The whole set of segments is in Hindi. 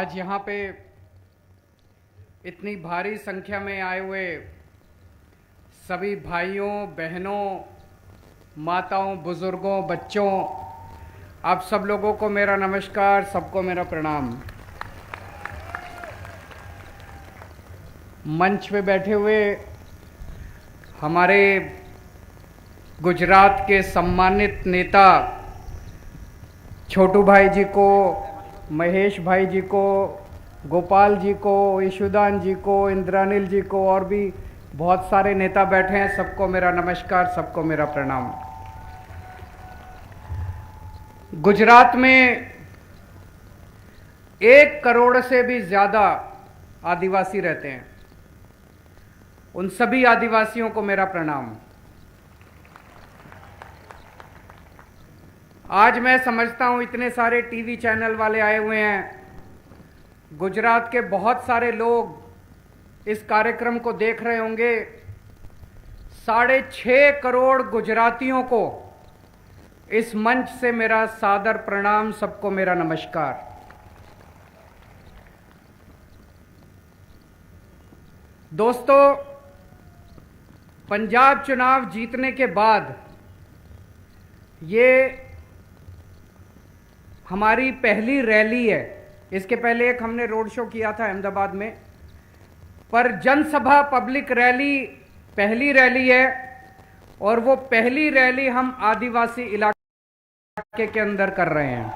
आज यहाँ पे इतनी भारी संख्या में आए हुए सभी भाइयों, बहनों, माताओं, बुजुर्गों, बच्चों, आप सब लोगों को मेरा नमस्कार, सबको मेरा प्रणाम। मंच पे बैठे हुए हमारे गुजरात के सम्मानित नेता छोटू भाई जी को, महेश भाई जी को, गोपाल जी को, ईशुदान जी को, इंद्रानिल जी को और भी बहुत सारे नेता बैठे हैं, सबको मेरा नमस्कार, सबको मेरा प्रणाम। गुजरात में 1 करोड़ से भी ज़्यादा आदिवासी रहते हैं। उन सभी आदिवासियों को मेरा प्रणाम। आज मैं समझता हूं इतने सारे टीवी चैनल वाले आए हुए हैं, गुजरात के बहुत सारे लोग इस कार्यक्रम को देख रहे होंगे। 6.5 करोड़ गुजरातियों को इस मंच से मेरा सादर प्रणाम, सबको मेरा नमस्कार। दोस्तों, पंजाब चुनाव जीतने के बाद ये हमारी पहली रैली है। इसके पहले एक हमने रोड शो किया था अहमदाबाद में, पर जनसभा पब्लिक रैली पहली रैली है और वो पहली रैली हम आदिवासी इलाके के अंदर कर रहे हैं।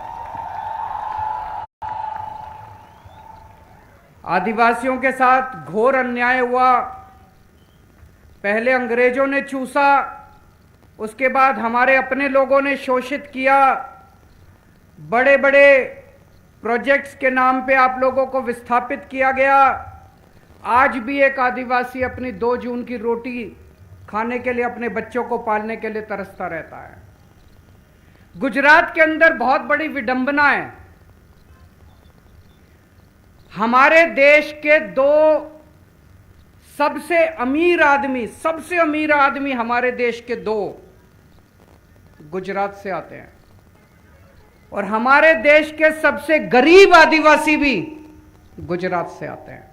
आदिवासियों के साथ घोर अन्याय हुआ। पहले अंग्रेजों ने चूसा, उसके बाद हमारे अपने लोगों ने शोषित किया। बड़े बड़े प्रोजेक्ट्स के नाम पे आप लोगों को विस्थापित किया गया। आज भी एक आदिवासी अपनी 2 जून की रोटी खाने के लिए, अपने बच्चों को पालने के लिए तरसता रहता है। गुजरात के अंदर बहुत बड़ी विडंबना है। हमारे देश के 2 सबसे अमीर आदमी हमारे देश के 2 गुजरात से आते हैं और हमारे देश के सबसे गरीब आदिवासी भी गुजरात से आते हैं।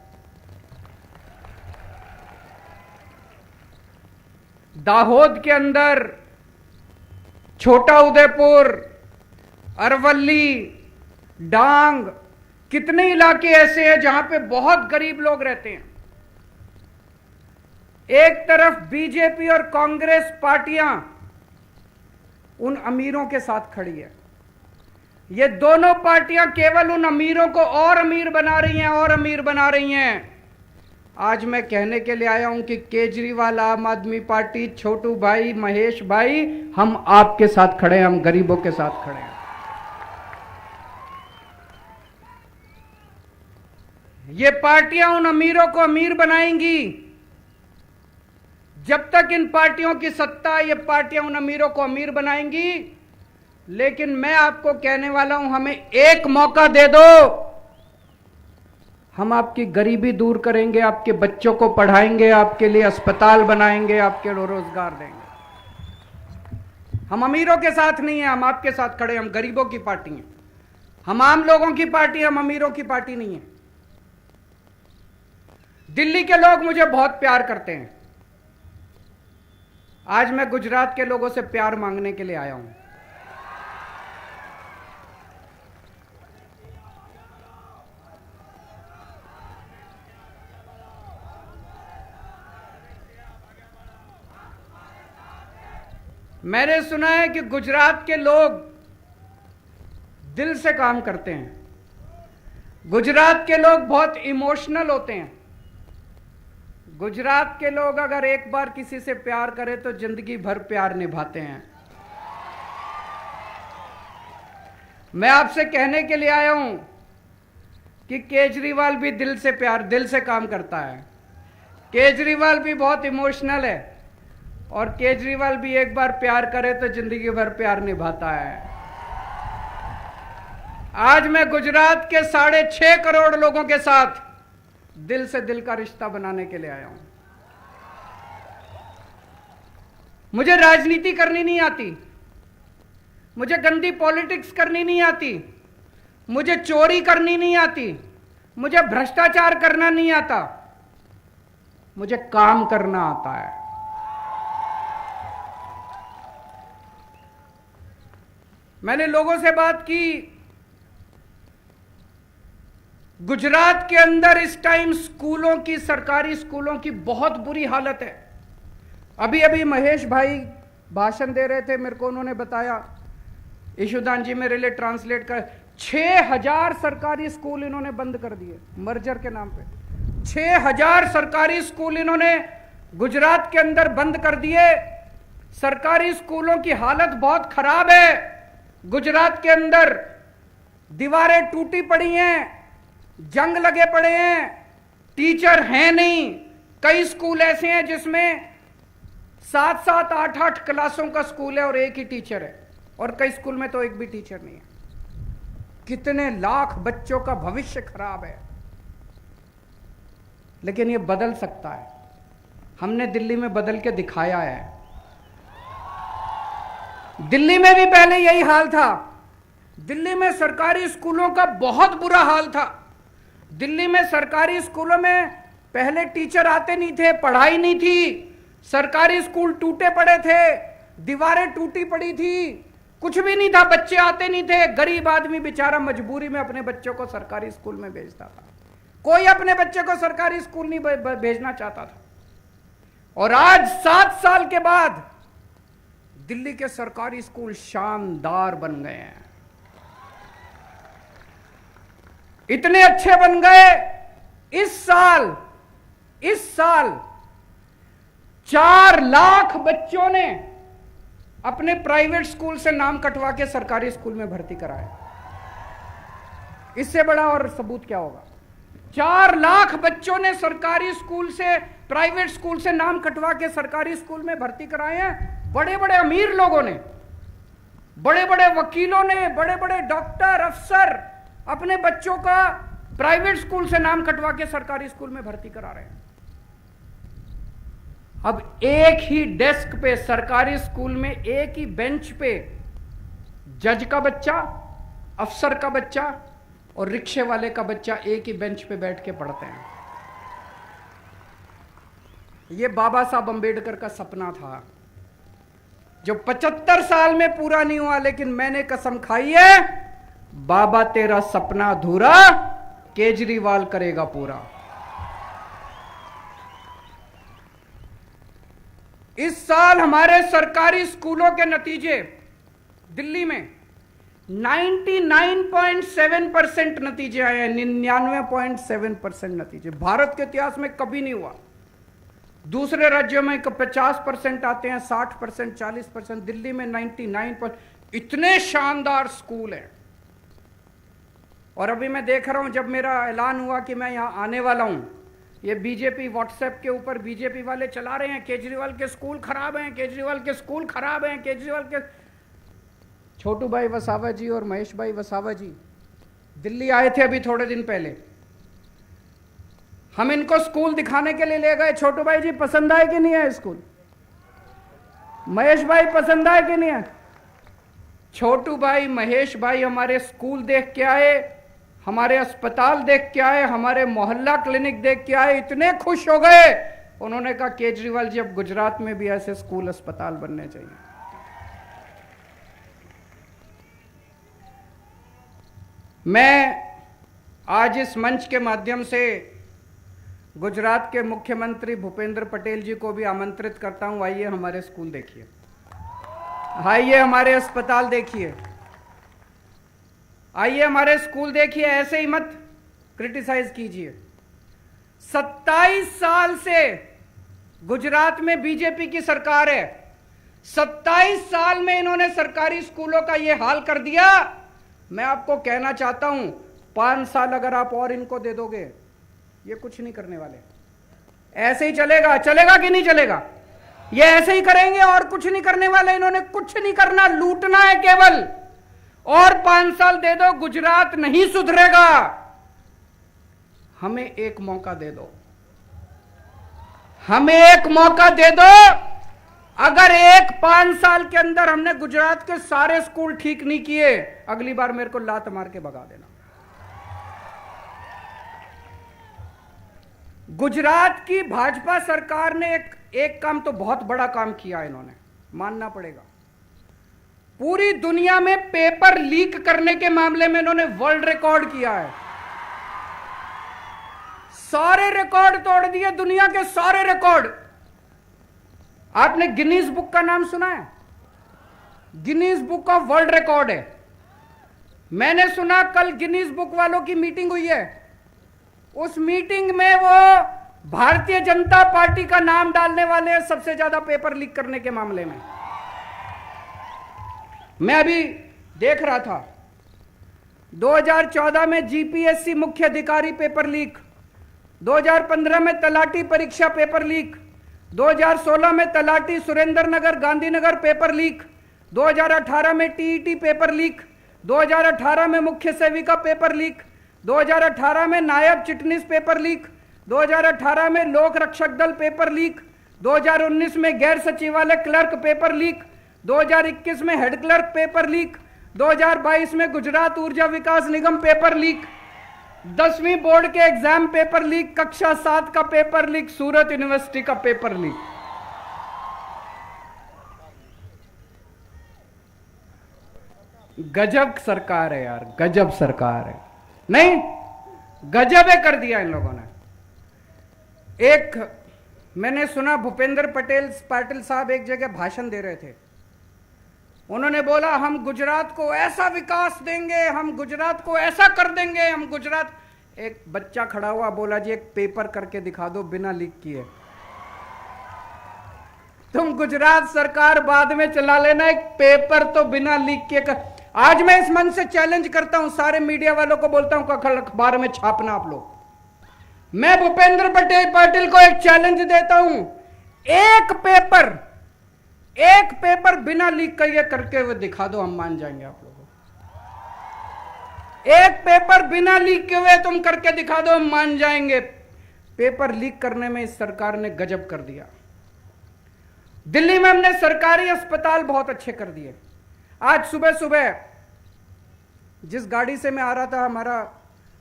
दाहोद के अंदर, छोटा उदयपुर, अरवली, डांग, कितने इलाके ऐसे हैं जहां पे बहुत गरीब लोग रहते हैं। एक तरफ बीजेपी और कांग्रेस पार्टियां उन अमीरों के साथ खड़ी है। ये दोनों पार्टियां केवल उन अमीरों को और अमीर बना रही हैं। आज मैं कहने के लिए आया हूं कि केजरीवाल, आम आदमी पार्टी, छोटू भाई, महेश भाई, हम आपके साथ खड़े हैं, हम गरीबों के साथ खड़े हैं। ये पार्टियां उन अमीरों को अमीर बनाएंगी। जब तक इन पार्टियों की सत्ता, ये पार्टियां उन अमीरों को अमीर बनाएंगी। लेकिन मैं आपको कहने वाला हूं, हमें एक मौका दे दो, हम आपकी गरीबी दूर करेंगे, आपके बच्चों को पढ़ाएंगे, आपके लिए अस्पताल बनाएंगे, आपके रोजगार देंगे। हम अमीरों के साथ नहीं है, हम आपके साथ खड़े, हम गरीबों की पार्टी हैं, हम आम लोगों की पार्टी, हम अमीरों की पार्टी नहीं है। दिल्ली के लोग मुझे बहुत प्यार करते हैं। आज मैं गुजरात के लोगों से प्यार मांगने के लिए आया हूं। मैंने सुना है कि गुजरात के लोग दिल से काम करते हैं। गुजरात के लोग बहुत इमोशनल होते हैं। गुजरात के लोग अगर एक बार किसी से प्यार करें तो जिंदगी भर प्यार निभाते हैं। मैं आपसे कहने के लिए आया हूं कि केजरीवाल भी दिल से काम करता है। केजरीवाल भी बहुत इमोशनल है और केजरीवाल भी एक बार प्यार करे तो जिंदगी भर प्यार निभाता है। आज मैं गुजरात के 6.5 करोड़ लोगों के साथ दिल से दिल का रिश्ता बनाने के लिए आया हूं। मुझे राजनीति करनी नहीं आती, मुझे गंदी पॉलिटिक्स करनी नहीं आती, मुझे चोरी करनी नहीं आती, मुझे भ्रष्टाचार करना नहीं आता, मुझे काम करना आता है। मैंने लोगों से बात की, गुजरात के अंदर इस टाइम स्कूलों की, सरकारी स्कूलों की बहुत बुरी हालत है। अभी अभी महेश भाई भाषण दे रहे थे, मेरे को उन्होंने बताया, ईशुदान जी मेरे लिए ट्रांसलेट कर, 6000 सरकारी स्कूल इन्होंने बंद कर दिए मर्जर के नाम पे। 6000 सरकारी स्कूल इन्होंने गुजरात के अंदर बंद कर दिए। सरकारी स्कूलों की हालत बहुत खराब है। गुजरात के अंदर दीवारें टूटी पड़ी हैं, जंग लगे पड़े हैं, टीचर हैं नहीं। कई स्कूल ऐसे हैं जिसमें 7-7, 8-8 क्लासों का स्कूल है और एक ही टीचर है, और कई स्कूल में तो एक भी टीचर नहीं है। कितने लाख बच्चों का भविष्य खराब है। लेकिन ये बदल सकता है। हमने दिल्ली में बदल के दिखाया है। दिल्ली में भी पहले यही हाल था। दिल्ली में सरकारी स्कूलों का बहुत बुरा हाल था। दिल्ली में सरकारी स्कूलों में पहले टीचर आते नहीं थे, पढ़ाई नहीं थी, सरकारी स्कूल टूटे पड़े थे, दीवारें टूटी पड़ी थी, कुछ भी नहीं था, बच्चे आते नहीं थे। गरीब आदमी बेचारा मजबूरी में अपने बच्चों को सरकारी स्कूल में भेजता था। कोई अपने बच्चे को सरकारी स्कूल नहीं भेजना चाहता था। और आज 7 साल के बाद दिल्ली के सरकारी स्कूल शानदार बन गए हैं। इतने अच्छे बन गए, इस साल 4 लाख बच्चों ने अपने प्राइवेट स्कूल से नाम कटवा के सरकारी स्कूल में भर्ती कराया। इससे बड़ा और सबूत क्या होगा। 4 लाख बच्चों ने सरकारी स्कूल से, प्राइवेट स्कूल से नाम कटवा के सरकारी स्कूल में भर्ती कराए हैं। बड़े बड़े अमीर लोगों ने, बड़े बड़े वकीलों ने, बड़े बड़े डॉक्टर, अफसर अपने बच्चों का प्राइवेट स्कूल से नाम कटवा के सरकारी स्कूल में भर्ती करा रहे हैं। अब एक ही डेस्क पे, सरकारी स्कूल में एक ही बेंच पे जज का बच्चा, अफसर का बच्चा और रिक्शे वाले का बच्चा एक ही बेंच पे बैठ के पढ़ते हैं। ये बाबा साहब अंबेडकर का सपना था, जो 75 साल में पूरा नहीं हुआ। लेकिन मैंने कसम खाई है, बाबा तेरा सपना अधूरा केजरीवाल करेगा पूरा। इस साल हमारे सरकारी स्कूलों के नतीजे दिल्ली में 99.7% नतीजे आए हैं। 99.7% नतीजे भारत के इतिहास में कभी नहीं हुआ। दूसरे राज्यों में 50% आते हैं, 60%, 40%, दिल्ली में 99%। इतने शानदार स्कूल हैं। और अभी मैं देख रहा हूं, जब मेरा ऐलान हुआ कि मैं यहां आने वाला हूं, ये बीजेपी व्हाट्सएप के ऊपर बीजेपी वाले चला रहे हैं, केजरीवाल के स्कूल खराब हैं, केजरीवाल के स्कूल खराब हैं, केजरीवाल के। छोटू भाई वसावा जी और महेश भाई वसावा जी दिल्ली आए थे अभी थोड़े दिन पहले। हम इनको स्कूल दिखाने के लिए ले गए। छोटू भाई जी पसंद आए कि नहीं है स्कूल? महेश भाई पसंद आए कि नहीं है? छोटू भाई, महेश भाई हमारे स्कूल देख के आए, हमारे अस्पताल देख के आए, हमारे मोहल्ला क्लिनिक देख के आए, इतने खुश हो गए। उन्होंने कहा केजरीवाल जी अब गुजरात में भी ऐसे स्कूल अस्पताल बनने चाहिए। मैं आज इस मंच के माध्यम से गुजरात के मुख्यमंत्री भूपेंद्र पटेल जी को भी आमंत्रित करता हूं, आइए हमारे स्कूल देखिए, आइए हमारे अस्पताल देखिए, आइए हमारे स्कूल देखिए। ऐसे ही मत क्रिटिसाइज कीजिए। 27 साल से गुजरात में बीजेपी की सरकार है। 27 साल में इन्होंने सरकारी स्कूलों का यह हाल कर दिया। मैं आपको कहना चाहता हूं, 5 साल अगर आप और इनको दे दोगे, ये कुछ नहीं करने वाले। ऐसे ही चलेगा। चलेगा कि नहीं चलेगा? ये ऐसे ही करेंगे और कुछ नहीं करने वाले। इन्होंने कुछ नहीं करना, लूटना है केवल। और 5 साल दे दो, गुजरात नहीं सुधरेगा। हमें एक मौका दे दो, हमें एक मौका दे दो। अगर 5 साल के अंदर हमने गुजरात के सारे स्कूल ठीक नहीं किए, अगली बार मेरे को लात मार के भगा देना। गुजरात की भाजपा सरकार ने एक काम तो बहुत बड़ा काम किया, इन्होंने मानना पड़ेगा। पूरी दुनिया में पेपर लीक करने के मामले में इन्होंने वर्ल्ड रिकॉर्ड किया है। सारे रिकॉर्ड तोड़ दिए, दुनिया के सारे रिकॉर्ड। आपने गिनीज बुक का नाम सुना है? Guinness book of world record है। मैंने सुना कल गिनीज बुक वालों की मीटिंग हुई है। उस मीटिंग में वो भारतीय जनता पार्टी का नाम डालने वाले हैं सबसे ज्यादा पेपर लीक करने के मामले में। मैं अभी देख रहा था 2014 में जीपीएससी मुख्य अधिकारी पेपर लीक, 2015 में तलाटी परीक्षा पेपर लीक, 2016 में तलाटी सुरेंद्र नगर गांधीनगर पेपर लीक, 2018 में टीईटी पेपर लीक, 2018 में मुख्य सेविका पेपर लीक, 2018 में नायब चिटनीस पेपर लीक, 2018 में लोक रक्षक दल पेपर लीक, 2019 में गैर सचिवालय क्लर्क पेपर लीक, 2021 में हेड क्लर्क पेपर लीक, 2022 में गुजरात ऊर्जा विकास निगम पेपर लीक, 10वीं बोर्ड के एग्जाम पेपर लीक, कक्षा 7 का पेपर लीक, सूरत यूनिवर्सिटी का पेपर लीक। गजब सरकार है यार, गजब सरकार है। नहीं, गजब है कर दिया इन लोगों ने। एक मैंने सुना भूपेंद्र पाटिल साहब एक जगह भाषण दे रहे थे। उन्होंने बोला हम गुजरात को ऐसा विकास देंगे, हम गुजरात को ऐसा कर देंगे, हम गुजरात। एक बच्चा खड़ा हुआ, बोला जी एक पेपर करके दिखा दो बिना लीक किए। तुम गुजरात सरकार बाद में चला लेना, एक पेपर तो बिना लीक किए कर। आज मैं इस मन से चैलेंज करता हूं, सारे मीडिया वालों को बोलता हूं कल अखबार में छापना आप लोग। मैं भूपेंद्र पाटिल को एक चैलेंज देता हूं, एक पेपर बिना लीक किए करके वो दिखा दो, हम मान जाएंगे आप लोगों को। एक पेपर बिना लीक किए हुए तुम करके दिखा दो, हम मान जाएंगे। पेपर लीक करने में इस सरकार ने गजब कर दिया। दिल्ली में हमने सरकारी अस्पताल बहुत अच्छे कर दिए। आज सुबह सुबह जिस गाड़ी से मैं आ रहा था, हमारा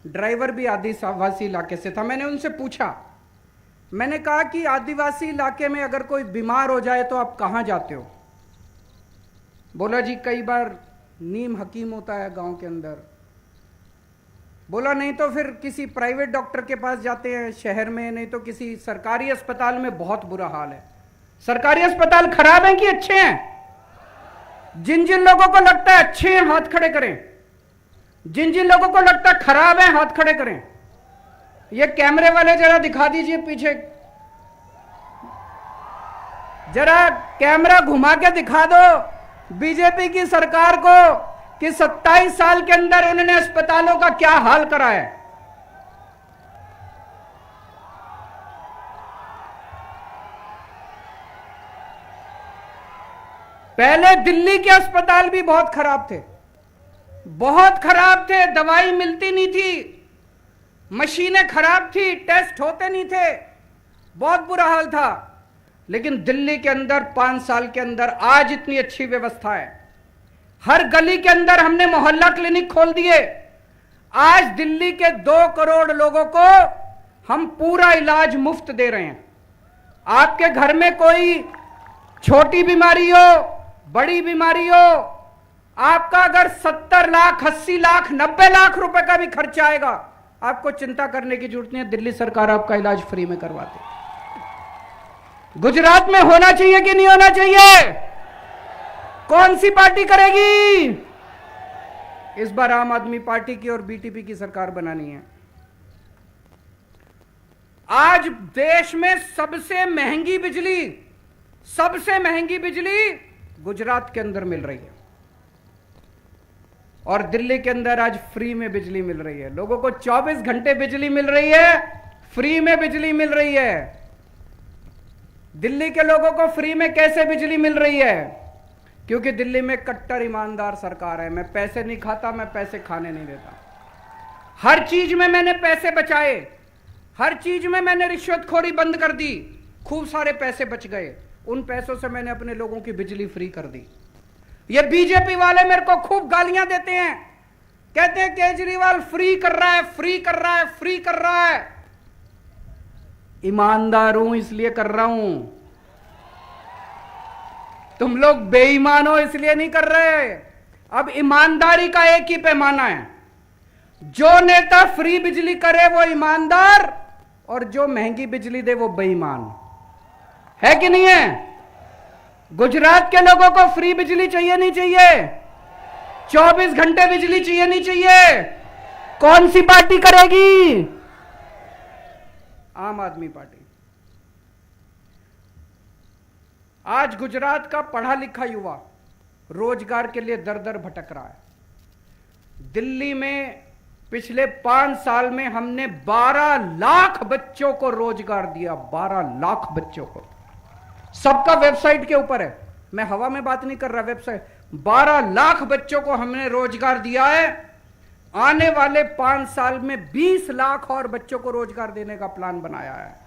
ड्राइवर भी आदिवासी इलाके से था। मैंने उनसे पूछा, मैंने कहा कि आदिवासी इलाके में अगर कोई बीमार हो जाए तो आप कहां जाते हो? बोला जी कई बार नीम हकीम होता है गांव के अंदर। बोला नहीं तो फिर किसी प्राइवेट डॉक्टर के पास जाते हैं शहर में, नहीं तो किसी सरकारी अस्पताल में बहुत बुरा हाल है। सरकारी अस्पताल खराब हैं कि अच्छे हैं? जिन जिन लोगों को लगता है अच्छे हैं हाथ खड़े करें, जिन जिन लोगों को लगता है खराब है हाथ खड़े करें। ये कैमरे वाले जरा दिखा दीजिए पीछे, जरा कैमरा घुमा के दिखा दो बीजेपी की सरकार को कि 27 साल के अंदर उन्होंने अस्पतालों का क्या हाल करा है। पहले दिल्ली के अस्पताल भी बहुत खराब थे, बहुत खराब थे। दवाई मिलती नहीं थी, मशीनें खराब थी, टेस्ट होते नहीं थे, बहुत बुरा हाल था। लेकिन दिल्ली के अंदर 5 साल के अंदर आज इतनी अच्छी व्यवस्था है। हर गली के अंदर हमने मोहल्ला क्लिनिक खोल दिए। आज दिल्ली के 2 करोड़ लोगों को हम पूरा इलाज मुफ्त दे रहे हैं। आपके घर में कोई छोटी बीमारी हो, बड़ी बीमारी हो, आपका अगर 70 लाख 80 लाख 90 लाख रुपए का भी खर्चा आएगा, आपको चिंता करने की जरूरत नहीं है, दिल्ली सरकार आपका इलाज फ्री में करवाती। गुजरात में होना चाहिए कि नहीं होना चाहिए? कौन सी पार्टी करेगी? इस बार आम आदमी पार्टी की और बीटीपी की सरकार बनानी है। आज देश में सबसे महंगी बिजली गुजरात के अंदर मिल रही है और दिल्ली के अंदर आज फ्री में बिजली मिल रही है। लोगों को 24 घंटे बिजली मिल रही है, फ्री में बिजली मिल रही है। दिल्ली के लोगों को फ्री में कैसे बिजली मिल रही है? क्योंकि दिल्ली में कट्टर ईमानदार सरकार है। मैं पैसे नहीं खाता, मैं पैसे खाने नहीं देता। हर चीज में मैंने पैसे बचाए, हर चीज में मैंने रिश्वतखोरी बंद कर दी, खूब सारे पैसे बच गए। उन पैसों से मैंने अपने लोगों की बिजली फ्री कर दी। ये बीजेपी वाले मेरे को खूब गालियां देते हैं, कहते हैं केजरीवाल फ्री कर रहा है, फ्री कर रहा है, फ्री कर रहा है। ईमानदार हूं इसलिए कर रहा हूं। तुम लोग बेईमान हो इसलिए नहीं कर रहे। अब ईमानदारी का एक ही पैमाना है, जो नेता फ्री बिजली करे वो ईमानदार, और जो महंगी बिजली दे वो बेईमान है कि नहीं है? गुजरात के लोगों को फ्री बिजली चाहिए नहीं चाहिए? 24 घंटे बिजली चाहिए नहीं चाहिए? कौन सी पार्टी करेगी? आम आदमी पार्टी। आज गुजरात का पढ़ा लिखा युवा रोजगार के लिए दर दर भटक रहा है। दिल्ली में पिछले 5 साल में हमने 12 लाख बच्चों को रोजगार दिया। 12 लाख बच्चों को, सबका वेबसाइट के ऊपर है, मैं हवा में बात नहीं कर रहा, वेबसाइट। 12 लाख बच्चों को हमने रोजगार दिया है। आने वाले 5 साल में 20 लाख और बच्चों को रोजगार देने का प्लान बनाया है।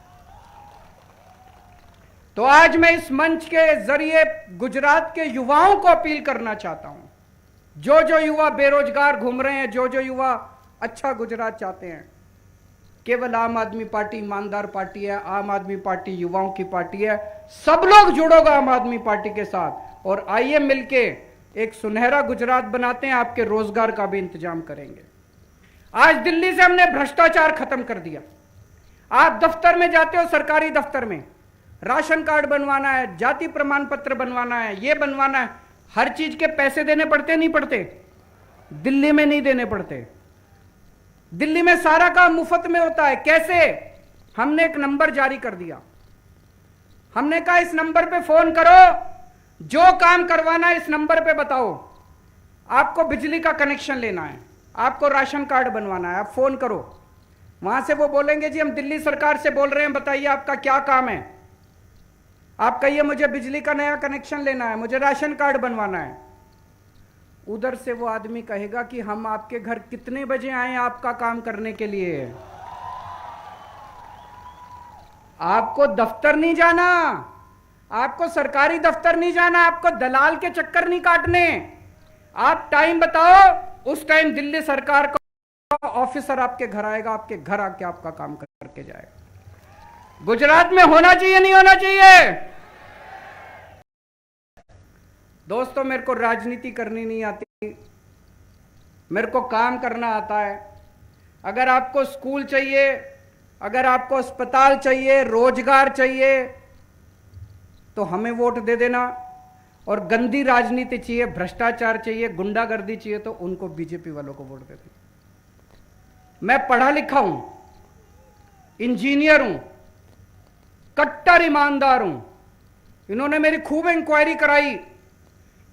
तो आज मैं इस मंच के जरिए गुजरात के युवाओं को अपील करना चाहता हूं, जो जो युवा बेरोजगार घूम रहे हैं, जो जो युवा अच्छा गुजरात चाहते हैं, केवल आम आदमी पार्टी ईमानदार पार्टी है। आम आदमी पार्टी युवाओं की पार्टी है। सब लोग जुड़ोगे आम आदमी पार्टी के साथ, और आइए मिलके एक सुनहरा गुजरात बनाते हैं। आपके रोजगार का भी इंतजाम करेंगे। आज दिल्ली से हमने भ्रष्टाचार खत्म कर दिया। आप दफ्तर में जाते हो, सरकारी दफ्तर में राशन कार्ड बनवाना है, जाति प्रमाण पत्र बनवाना है, ये बनवाना है, हर चीज के पैसे देने पड़ते नहीं पड़ते? दिल्ली में नहीं देने पड़ते। दिल्ली में सारा काम मुफ्त में होता है। कैसे? हमने एक नंबर जारी कर दिया। हमने कहा इस नंबर पे फोन करो, जो काम करवाना है इस नंबर पे बताओ। आपको बिजली का कनेक्शन लेना है, आपको राशन कार्ड बनवाना है, आप फोन करो। वहां से वो बोलेंगे जी हम दिल्ली सरकार से बोल रहे हैं, बताइए आपका क्या काम है। आप कहिए मुझे बिजली का नया कनेक्शन लेना है, मुझे राशन कार्ड बनवाना है। उधर से वो आदमी कहेगा कि हम आपके घर कितने बजे आए आपका काम करने के लिए। आपको दफ्तर नहीं जाना, आपको सरकारी दफ्तर नहीं जाना, आपको दलाल के चक्कर नहीं काटने। आप टाइम बताओ, उस टाइम दिल्ली सरकार का ऑफिसर आपके घर आएगा, आपके घर आके आपका काम करके जाएगा। गुजरात में होना चाहिए नहीं होना चाहिए? दोस्तों, मेरे को राजनीति करनी नहीं आती, मेरे को काम करना आता है। अगर आपको स्कूल चाहिए, अगर आपको अस्पताल चाहिए, रोजगार चाहिए, तो हमें वोट दे देना। और गंदी राजनीति चाहिए, भ्रष्टाचार चाहिए, गुंडागर्दी चाहिए, तो उनको बीजेपी वालों को वोट दे देना। मैं पढ़ा लिखा हूं, इंजीनियर हूं, कट्टर ईमानदार हूं। इन्होंने मेरी खूब इंक्वायरी कराई।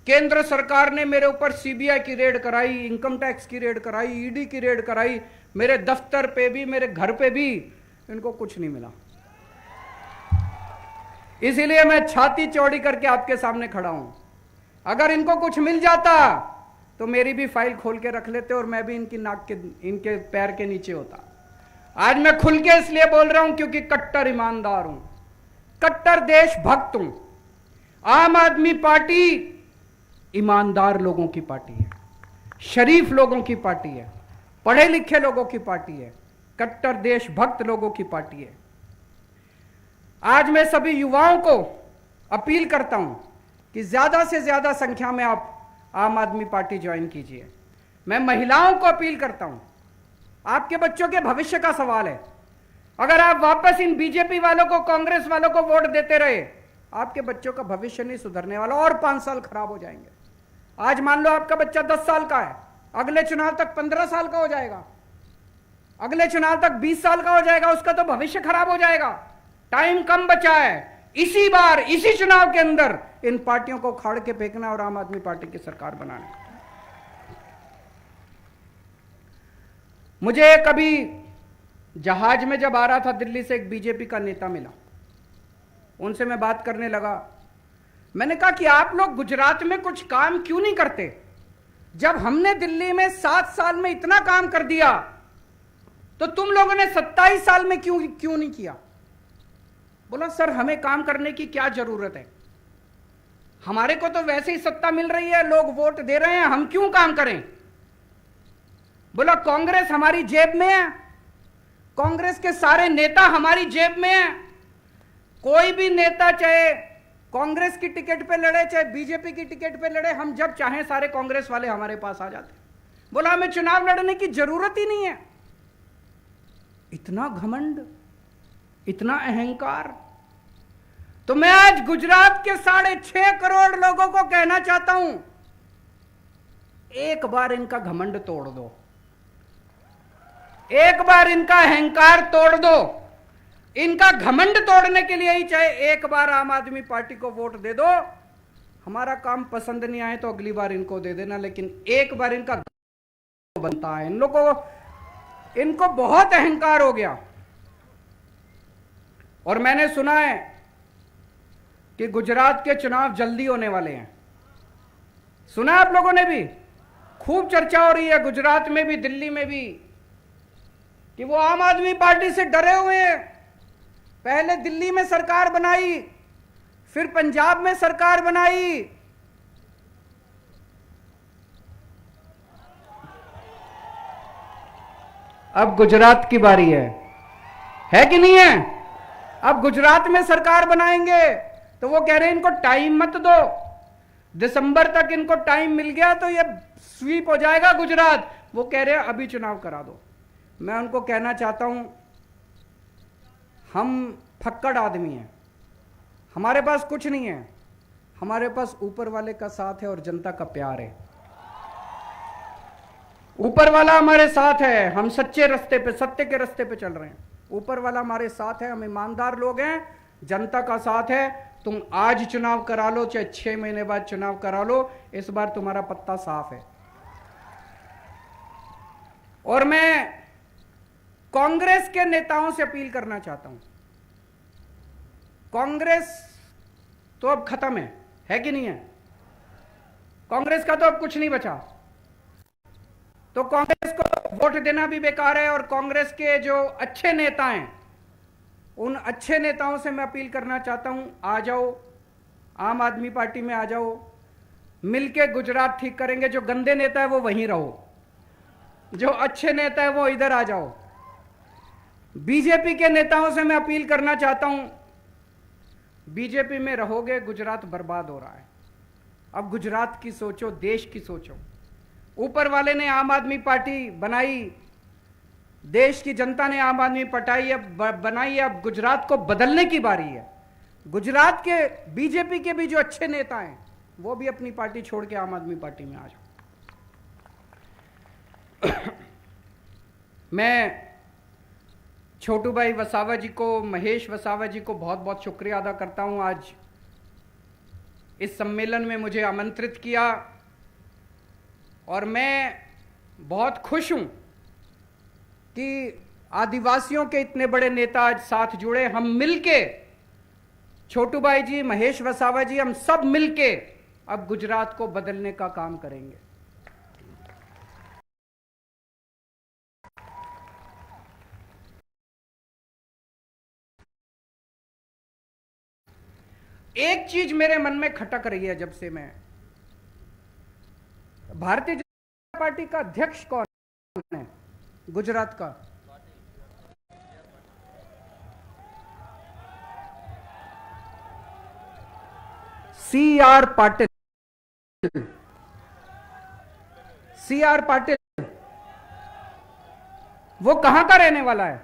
केंद्र सरकार ने मेरे ऊपर सीबीआई की रेड कराई, इनकम टैक्स की रेड कराई, ईडी की रेड कराई, मेरे दफ्तर पे भी, मेरे घर पे भी। इनको कुछ नहीं मिला। इसीलिए मैं छाती चौड़ी करके आपके सामने खड़ा हूं। अगर इनको कुछ मिल जाता तो मेरी भी फाइल खोल के रख लेते और मैं भी इनकी नाक के, इनके पैर के नीचे होता। आज मैं खुल के इसलिए बोल रहा हूं क्योंकि कट्टर ईमानदार हूं, कट्टर देशभक्त हूं। आम आदमी पार्टी ईमानदार लोगों की पार्टी है, शरीफ लोगों की पार्टी है, पढ़े लिखे लोगों की पार्टी है, कट्टर देशभक्त लोगों की पार्टी है। आज मैं सभी युवाओं को अपील करता हूं कि ज्यादा से ज्यादा संख्या में आप आम आदमी पार्टी ज्वाइन कीजिए। मैं महिलाओं को अपील करता हूं, आपके बच्चों के भविष्य का सवाल है। अगर आप वापस इन बीजेपी वालों को, कांग्रेस वालों को वोट देते रहे, आपके बच्चों का भविष्य नहीं सुधरने वाला और 5 साल खराब हो जाएंगे। आज मान लो आपका बच्चा 10 साल का है, अगले चुनाव तक 15 साल का हो जाएगा, अगले चुनाव तक 20 साल का हो जाएगा, उसका तो भविष्य खराब हो जाएगा। टाइम कम बचा है, इसी बार इसी चुनाव के अंदर इन पार्टियों को खाड़ के फेंकना और आम आदमी पार्टी की सरकार बनाना। मुझे कभी जहाज में जब आ रहा था दिल्ली से, एक बीजेपी का नेता मिला, उनसे मैं बात करने लगा। मैंने कहा कि आप लोग गुजरात में कुछ काम क्यों नहीं करते? जब हमने दिल्ली में 7 साल में इतना काम कर दिया, तो तुम लोगों ने 27 साल में क्यों नहीं किया? बोला सर हमें काम करने की क्या जरूरत है, हमारे को तो वैसे ही सत्ता मिल रही है, लोग वोट दे रहे हैं, हम क्यों काम करें? बोला कांग्रेस हमारी जेब में है, कांग्रेस के सारे नेता हमारी जेब में हैं। कोई भी नेता चाहे कांग्रेस की टिकट पे लड़े चाहे बीजेपी की टिकट पे लड़े, हम जब चाहें सारे कांग्रेस वाले हमारे पास आ जाते। बोला हमें चुनाव लड़ने की जरूरत ही नहीं है। इतना घमंड, इतना अहंकार। तो मैं आज गुजरात के 6.5 करोड़ लोगों को कहना चाहता हूं, एक बार इनका घमंड तोड़ दो, एक बार इनका अहंकार तोड़ दो। इनका घमंड तोड़ने के लिए ही चाहे एक बार आम आदमी पार्टी को वोट दे दो। हमारा काम पसंद नहीं आए तो अगली बार इनको दे देना, लेकिन एक बार इनका बनता है। इन लोगों को, इनको बहुत अहंकार हो गया। और मैंने सुना है कि गुजरात के चुनाव जल्दी होने वाले हैं। सुना आप लोगों ने भी? खूब चर्चा हो रही है गुजरात में भी, दिल्ली में भी, कि वो आम आदमी पार्टी से डरे हुए हैं। पहले दिल्ली में सरकार बनाई, फिर पंजाब में सरकार बनाई, अब गुजरात की बारी है कि नहीं है? अब गुजरात में सरकार बनाएंगे तो वो कह रहे हैं इनको टाइम मत दो, दिसंबर तक इनको टाइम मिल गया तो ये स्वीप हो जाएगा गुजरात। वो कह रहे हैं अभी चुनाव करा दो। मैं उनको कहना चाहता हूं, हम फक्कड़ आदमी हैं, हमारे पास कुछ नहीं है, हमारे पास ऊपर वाले का साथ है और जनता का प्यार है। ऊपर वाला हमारे साथ है, हम सच्चे रास्ते पे, सत्य के रास्ते पे चल रहे हैं। ऊपर वाला हमारे साथ है, हम ईमानदार लोग हैं, जनता का साथ है। तुम आज चुनाव करा लो चाहे 6 महीने बाद चुनाव करा लो, इस बार तुम्हारा पत्ता साफ है। और मैं कांग्रेस के नेताओं से अपील करना चाहता हूं, कांग्रेस तो अब खत्म है कि नहीं है? कांग्रेस का तो अब कुछ नहीं बचा, तो कांग्रेस को वोट देना भी बेकार है। और कांग्रेस के जो अच्छे नेता हैं, उन अच्छे नेताओं से मैं अपील करना चाहता हूं, आ जाओ आम आदमी पार्टी में, आ जाओ, मिलके गुजरात ठीक करेंगे। जो गंदे नेता है वो वहीं रहो, जो अच्छे नेता है वो इधर आ जाओ। बीजेपी के नेताओं से मैं अपील करना चाहता हूं, बीजेपी में रहोगे गुजरात बर्बाद हो रहा है। अब गुजरात की सोचो, देश की सोचो। ऊपर वाले ने आम आदमी पार्टी बनाई, देश की जनता ने आम आदमी पार्टी बनाई, अब गुजरात को बदलने की बारी है। गुजरात के बीजेपी के भी जो अच्छे नेता हैं वो भी अपनी पार्टी छोड़ के आम आदमी पार्टी में आ जाओ। मैं छोटू भाई वसावा जी को, महेश वसावा जी को बहुत बहुत शुक्रिया अदा करता हूं, आज इस सम्मेलन में मुझे आमंत्रित किया। और मैं बहुत खुश हूं कि आदिवासियों के इतने बड़े नेता आज साथ जुड़े। हम मिलके, छोटू भाई जी, महेश वसावा जी, हम सब मिलके अब गुजरात को बदलने का काम करेंगे। एक चीज मेरे मन में खटक रही है जब से मैं, भारतीय जनता पार्टी का अध्यक्ष कौन है गुजरात का? CR पाटिल। CR पाटिल वो कहां का रहने वाला है?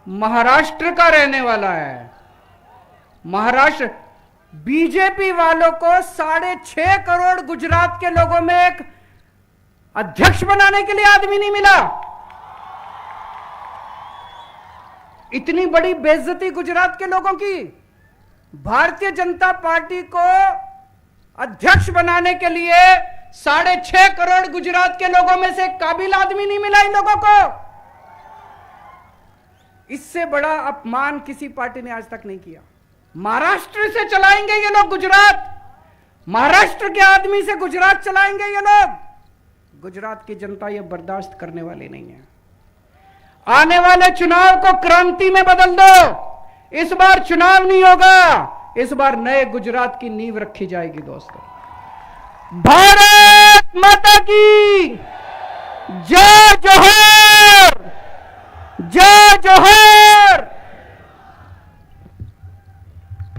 महाराष्ट्र का रहने वाला है। महाराष्ट्र। बीजेपी वालों को 6.5 करोड़ गुजरात के लोगों में एक अध्यक्ष बनाने के लिए आदमी नहीं मिला। इतनी बड़ी बेइज्जती गुजरात के लोगों की। भारतीय जनता पार्टी को अध्यक्ष बनाने के लिए 6.5 करोड़ गुजरात के लोगों में से काबिल आदमी नहीं मिला इन लोगों को। इससे बड़ा अपमान किसी पार्टी ने आज तक नहीं किया। महाराष्ट्र से चलाएंगे ये लोग गुजरात, महाराष्ट्र के आदमी से गुजरात चलाएंगे ये लोग। गुजरात की जनता ये बर्दाश्त करने वाली नहीं है। आने वाले चुनाव को क्रांति में बदल दो। इस बार चुनाव नहीं होगा, इस बार नए गुजरात की नींव रखी जाएगी। दोस्तों, भारत माता की जय जोहर। जय जोहर।